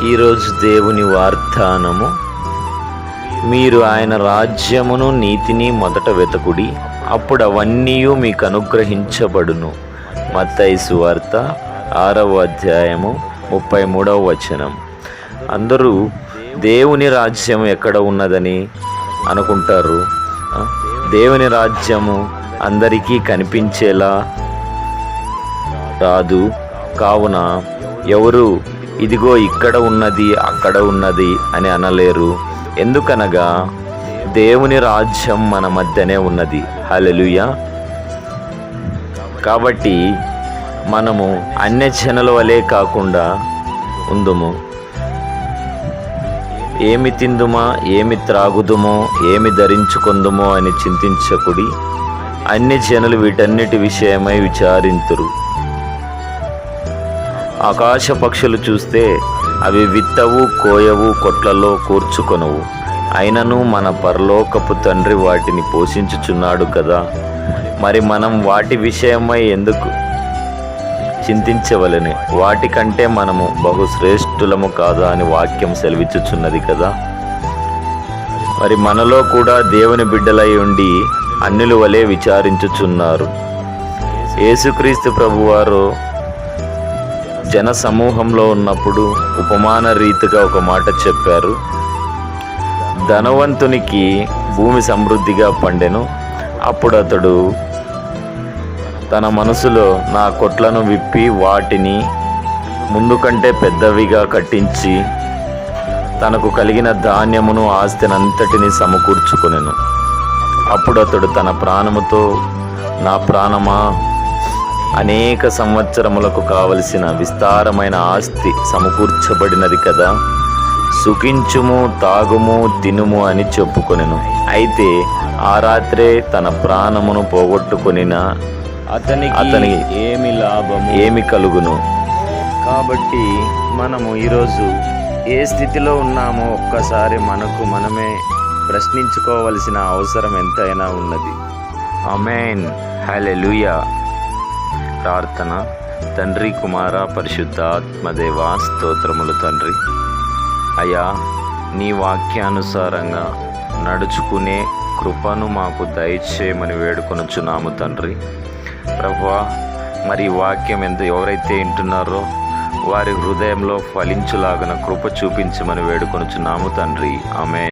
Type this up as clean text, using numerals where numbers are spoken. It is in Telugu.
ఈరోజు దేవుని వాగ్దానము, మీరు ఆయన రాజ్యమును నీతిని మొదట వెతకుడి, అప్పుడు అవన్నీ మీకు అనుగ్రహించబడును. మత్తయి సువార్త 6వ అధ్యాయము 33వ వచనం. అందరూ దేవుని రాజ్యం ఎక్కడ ఉన్నదని అనుకుంటారు. దేవుని రాజ్యము అందరికీ కనిపించేలా రాదు. కావున ఎవరు ఇదిగో ఇక్కడ ఉన్నది అక్కడ ఉన్నది అని అనలేరు. ఎందుకనగా దేవుని రాజ్యం మన మధ్యనే ఉన్నది. హల్లెలూయా. కాబట్టి మనము అన్యజనుల వలె కాకుండా ఉందుము. ఏమి తిందుమా, ఏమి త్రాగుదుమో, ఏమి ధరించుకుందుమో అని చింతించకుడి. అన్ని జనులు వీటన్నిటి విషయమై విచారింతురు. ఆకాశ పక్షులు చూస్తే అవి విత్తవు, కోయవు, కొట్లలో కూర్చుకొనవు, అయినను మన పరలోకపు తండ్రి వాటిని పోషించుచున్నాడు కదా. మరి మనం వాటి విషయమై ఎందుకు చింతించవలెను? వాటికంటే మనము బహుశ్రేష్ఠులము కాదా అని వాక్యం సెలవిచ్చుచున్నది కదా. మరి మనలో కూడా దేవుని బిడ్డలై ఉండి అన్యుల వలె విచారించుచున్నారు. యేసుక్రీస్తు ప్రభువారు జన సమూహంలో ఉన్నప్పుడు ఉపమాన రీతిగా ఒక మాట చెప్పారు. ధనవంతునికి భూమి సమృద్ధిగా పండెను. అప్పుడు అతడు తన మనసులో, నా కొట్లను విప్పి వాటిని ముందు కంటే పెద్దవిగా కట్టించి తనకు కలిగిన ధాన్యమును ఆస్తినంతటిని సమకూర్చుకొనెను. అప్పుడు అతడు తన ప్రాణముతో, నా ప్రాణమా, అనేక సంవత్సరములకు కావలసిన విస్తారమైన ఆస్తి సమకూర్చబడినది కదా, సుఖించుము, తాగుము, తినుము అని చెప్పుకొనెను. అయితే ఆ రాత్రే తన ప్రాణమును పోగొట్టుకొనిన అతనికి ఏమి లాభము, ఏమి కలుగును? కాబట్టి మనము ఈరోజు ఏ స్థితిలో ఉన్నామో ఒక్కసారి మనకు మనమే ప్రశ్నించుకోవలసిన అవసరం ఎంతైనా ఉన్నది. ఆమేన్. హల్లెలూయా. ప్రార్థన. తండ్రి, కుమార, పరిశుద్ధాత్మదేవా, స్తోత్రములు తండ్రి. అయ్యా, నీ వాక్యానుసారంగా నడుచుకునే కృపను మాకు దయచేయమని వేడుకొనుచున్నాము తండ్రి. ప్రభువా, మరి వాక్యం ఎవరైతే వింటున్నారో వారి హృదయంలో ఫలించులాగన కృప చూపించమని వేడుకొనుచున్నాము తండ్రి. ఆమేన్.